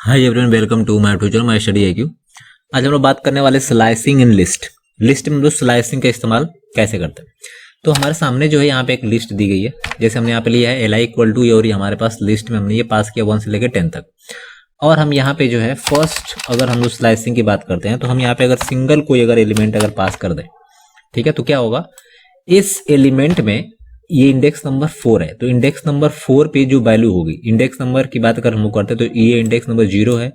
Hi everyone, welcome to my tutorial my study IQ। आज हम लोग बात करने वाले स्लाइसिंग इन लिस्ट। लिस्ट में हम लोग स्लाइसिंग का इस्तेमाल कैसे करते हैं। तो हमारे सामने जो है यहाँ पे एक लिस्ट दी गई है। जैसे हमने यहाँ पे लिया है li इक्वल टू, और ये हमारे पास लिस्ट में हमने ये पास किया 1 से लेकर 10 तक। और हम यहाँ पे जो है फर्स्ट, अगर हम लोग स्लाइसिंग की बात करते हैं तो हम यहाँ पे अगर सिंगल कोई अगर एलिमेंट अगर पास कर दें, ठीक है, तो क्या होगा, इस एलिमेंट में ये इंडेक्स नंबर 4 है, तो इंडेक्स नंबर 4 पे जो वैल्यू होगी, इंडेक्स नंबर की बात अगर हम करते हैं तो ये इंडेक्स नंबर 0 है,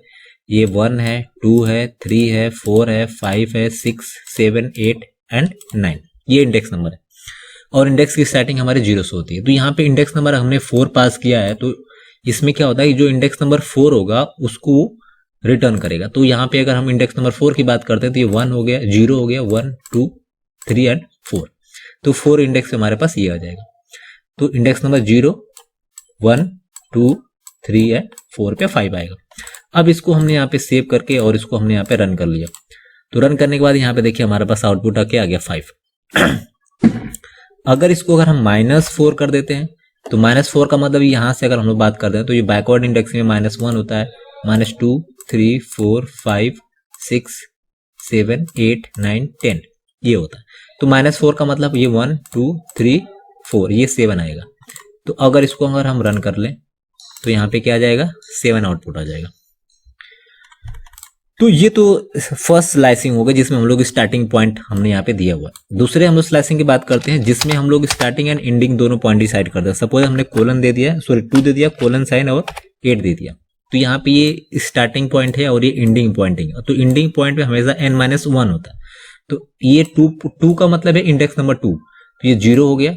ये 1 है, 2 है, 3 है, 4 है, 5 है, 6, 7, 8 एंड 9, ये इंडेक्स नंबर है। और इंडेक्स की स्टार्टिंग हमारे 0 से होती है। तो यहाँ पे इंडेक्स नंबर हमने 4 पास किया है, तो इसमें क्या होता है कि जो इंडेक्स नंबर 4 होगा उसको रिटर्न करेगा। तो यहाँ पे अगर हम इंडेक्स नंबर 4 की बात करते हैं तो ये 1 हो गया, 0 हो गया, 1, 2, 3 एंड 4। तो 4 इंडेक्स हमारे पास ये आ जाएगा। तो इंडेक्स नंबर 0, 1, 2, 3 एंड 4 पे 5 आएगा। अब इसको हमने यहाँ पे सेव करके और इसको हमने यहाँ पे रन कर लिया। तो रन करने के बाद यहाँ पे देखिए हमारे पास आउटपुट आके आ गया 5। अगर इसको अगर हम -4 कर देते हैं तो -4 का मतलब यहाँ से अगर हम लोग बात करते हैं तो ये बैकवर्ड इंडेक्स में -1 होता है, -2, 3, 4, 5, 6, 7, 8, 9, 10 ये होता है। तो -4 का मतलब ये 1, 2, 3, 4, ये 7 आएगा। तो अगर इसको अगर हम रन कर लें तो यहाँ पे क्या आ जाएगा, 7 आउटपुट आ जाएगा। तो ये तो फर्स्ट स्लाइसिंग हो गई जिसमें हम लोग स्टार्टिंग पॉइंट हमने यहाँ पे दिया हुआ है। दूसरे हम लोग स्लाइसिंग की बात करते हैं जिसमें हम लोग स्टार्टिंग एंड एंडिंग दोनों पॉइंट डिसाइड करते हैं। सपोज हमने कोलन दे दिया, 2 दे दिया, कोलन साइन और 8 दे दिया। तो यहाँ पे ये स्टार्टिंग पॉइंट है और ये एंडिंग पॉइंटिंग, तो एंडिंग पॉइंट पे हमेशा n-1 होता है। तो ये 2 का मतलब है इंडेक्स नंबर 2, तो ये 0 हो गया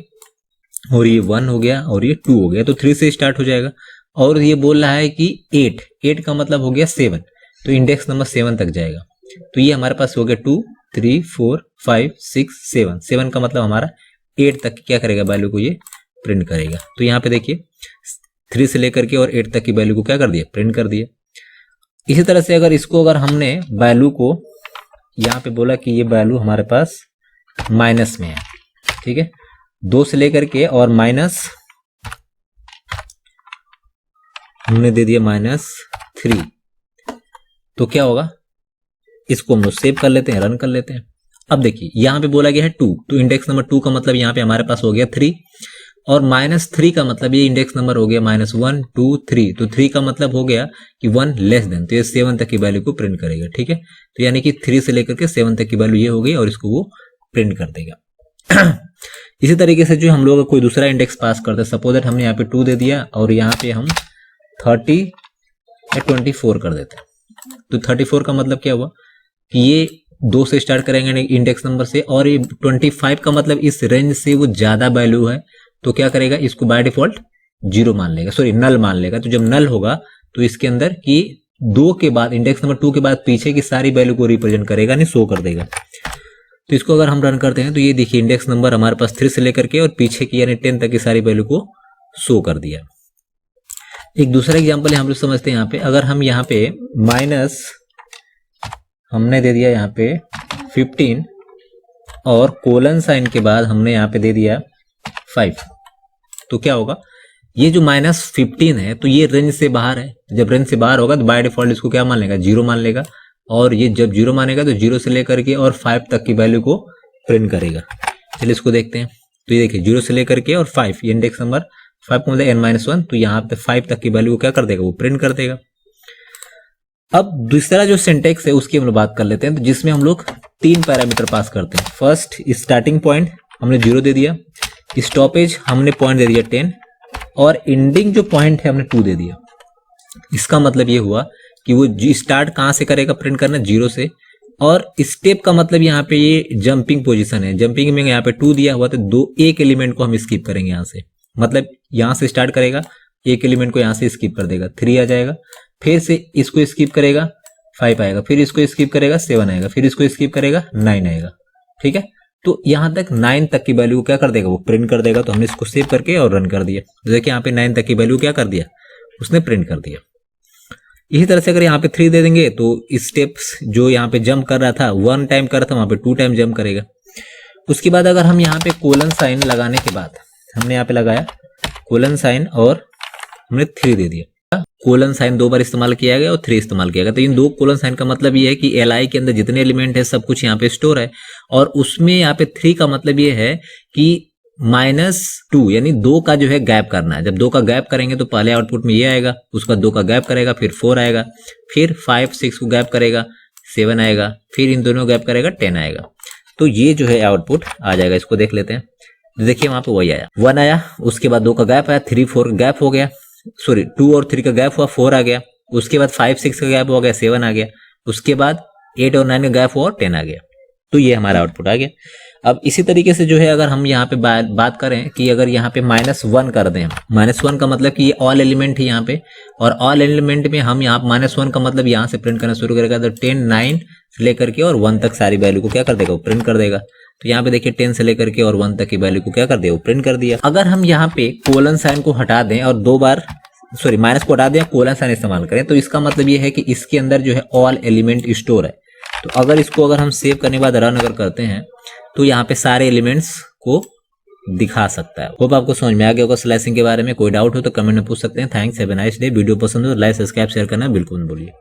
और ये 1 हो गया और ये 2 हो गया, तो 3 से स्टार्ट हो जाएगा। और ये बोल रहा है कि 8 का मतलब हो गया 7, तो इंडेक्स नंबर 7 तक जाएगा। तो ये हमारे पास हो गया 2, 3, 4, 5, 6, 7 का मतलब हमारा 8 तक क्या करेगा, वैल्यू को ये प्रिंट करेगा। तो यहाँ पे देखिए 3 से लेकर के और 8 तक की वैल्यू को क्या कर दिया, प्रिंट कर दिया। इसी तरह से अगर इसको अगर हमने वैल्यू को यहाँ पे बोला कि ये वैल्यू हमारे पास माइनस में है, ठीक है, 2 से लेकर के और माइनस हमने दे दिया -3, तो क्या होगा, इसको हम लोग सेव कर लेते हैं, रन कर लेते हैं। अब देखिए यहाँ पे बोला गया है 2, तो इंडेक्स नंबर 2 का मतलब यहाँ पे हमारे पास हो गया 3, और -3 का मतलब ये इंडेक्स नंबर हो गया -1, 2, 3, तो 3 का मतलब हो गया कि 1 लेस देन, तो ये 7 तक की वैल्यू को प्रिंट करेगा, ठीक है। तो यानी कि 3 से लेकर के 7 तक की वैल्यू ये हो गई और इसको वो प्रिंट कर देगा। इसी तरीके से जो हम लोग कोई दूसरा इंडेक्स पास करते हैं, सपोज दैट हमने यहाँ पे 2 दे दिया और यहाँ पे हम 30 या 24 कर देते हैं। तो 34 का मतलब क्या हुआ कि ये 2 से स्टार्ट करेंगे इंडेक्स नंबर से, और ये 25 का मतलब इस रेंज से वो ज्यादा वैल्यू है, तो क्या करेगा, इसको बाय डिफॉल्ट 0 मान लेगा, सॉरी नल मान लेगा। तो जब नल होगा तो इसके अंदर कि 2 के बाद, इंडेक्स नंबर 2 के बाद पीछे की सारी वैल्यू को रिप्रेजेंट करेगा, नहीं शो कर देगा। तो इसको अगर हम रन करते हैं तो ये देखिए इंडेक्स नंबर हमारे पास 3 से लेकर के और पीछे की यानी 10 तक की सारी वैल्यू को शो कर दिया। एक दूसरा एग्जांपल हम लोग समझते हैं। यहाँ पे अगर हम यहाँ पे माइनस हमने दे दिया यहाँ पे 15 और कोलन साइन के बाद हमने यहाँ पे दे दिया 5, तो क्या होगा, ये जो -15 है तो ये रेंज से बाहर है। जब रेंज से बाहर होगा तो बाय डिफॉल्ट इसको क्या मान लेगा, 0 मान लेगा, और ये जब 0 मानेगा तो 0 से लेकर के और 5 तक की वैल्यू को प्रिंट करेगा। चलिए इसको देखते हैं। तो ये देखिए 0 से लेकर के और 5, ये इंडेक्स नंबर 5 को मतलब n-1, तो यहाँ पे 5 तक की वैल्यू को क्या कर देगा, वो प्रिंट कर देगा। अब दूसरा जो सिंटेक्स है उसकी हम लोग बात कर लेते हैं, तो जिसमें हम लोग 3 पैरामीटर पास करते हैं। फर्स्ट स्टार्टिंग पॉइंट हमने 0 दे दिया, स्टॉपेज हमने पॉइंट दे दिया 10, और एंडिंग जो पॉइंट है हमने 2 दे दिया। इसका मतलब ये हुआ कि वो स्टार्ट कहां से करेगा, प्रिंट करना 0 से, और स्टेप का मतलब यहाँ पे ये जंपिंग पोजीशन है। जंपिंग में यहाँ पे 2 दिया हुआ तो एक एलिमेंट को हम स्किप करेंगे यहाँ से, मतलब यहाँ से स्टार्ट करेगा, एक एलिमेंट को यहाँ से स्किप कर देगा, 3 आ जाएगा, फिर से इसको स्किप करेगा 5 आएगा, फिर इसको स्किप करेगा 7 आएगा, फिर इसको स्किप करेगा 9 आएगा, ठीक है। तो यहाँ तक 9 तक की वैल्यू क्या कर देगा, वो प्रिंट कर देगा। तो हमने इसको सेव करके और रन कर दिया। देखिए यहाँ पे 9 तक की वैल्यू क्या कर दिया, उसने प्रिंट कर दिया। इसी तरह से अगर यहाँ पे 3 दे देंगे तो स्टेप्स जो यहाँ पे जंप कर रहा था 1 टाइम कर रहा था, वहां पे 2 टाइम जंप करेगा। उसके बाद अगर हम यहाँ पे कोलन साइन लगाने के बाद हमने यहाँ पे लगाया कोलन साइन और हमने 3 दे दिया, कोलन साइन 2 बार इस्तेमाल किया गया और 3 इस्तेमाल किया गया। तो इन 2 कोलन साइन का मतलब ये है कि li के अंदर जितने एलिमेंट है सब कुछ यहाँ पे स्टोर है, और उसमें यहाँ पे 3 का मतलब ये है कि -2 यानी 2 का जो है गैप करना है। जब 2 का गैप करेंगे तो पहले आउटपुट में ये आएगा, उसका 2 का गैप करेगा, फिर 4 आएगा, फिर 5 6 को गैप करेगा 7 आएगा, फिर इन दोनों गैप करेगा 10 आएगा। तो ये जो है आउटपुट आ जाएगा। इसको देख लेते हैं। देखिए वहां पे वही आया 1 आया, उसके बाद 2 का गैप आया, 3 4 गैप हो गया, सॉरी 2 और 3 का गैप हुआ 4 आ गया, उसके बाद 5 6 का गैप हो गया 7 आ गया, उसके बाद 8 और 9 का गैप हुआ और 10 आ गया। तो ये हमारा आउटपुट आ गया। अब इसी तरीके से जो है अगर हम यहाँ पे बात करें कि अगर यहाँ पे -1 कर दें, -1 का मतलब कि ये ऑल एलिमेंट है यहाँ पे, और ऑल एलिमेंट में हम यहाँ -1 का मतलब यहाँ से प्रिंट करना शुरू करेगा। तो 10 9 से लेकर के और 1 तक सारी वैल्यू को क्या कर देगा, वो प्रिंट कर देगा। तो यहाँ पे देखिए 10 से लेकर के और 1 तक की वैल्यू को क्या कर दिया, वो प्रिंट कर दिया। अगर हम यहाँ पे कोलन साइन को हटा दें और 2 बार सॉरी माइनस को हटा दें, कोलन साइन इस्तेमाल करें, तो इसका मतलब ये है कि इसके अंदर जो है ऑल एलिमेंट स्टोर है। तो अगर हम सेव करने के बाद रन अगर करते हैं तो यहाँ पे सारे एलिमेंट्स को दिखा सकता है। होप आपको समझ में आ गया होगा स्लाइसिंग के बारे में। कोई डाउट हो तो कमेंट में पूछ सकते हैं। Thanks, have a nice day. Video पसंद हो तो लाइक सब्सक्राइब शेयर करना बिल्कुल मत भूलिए।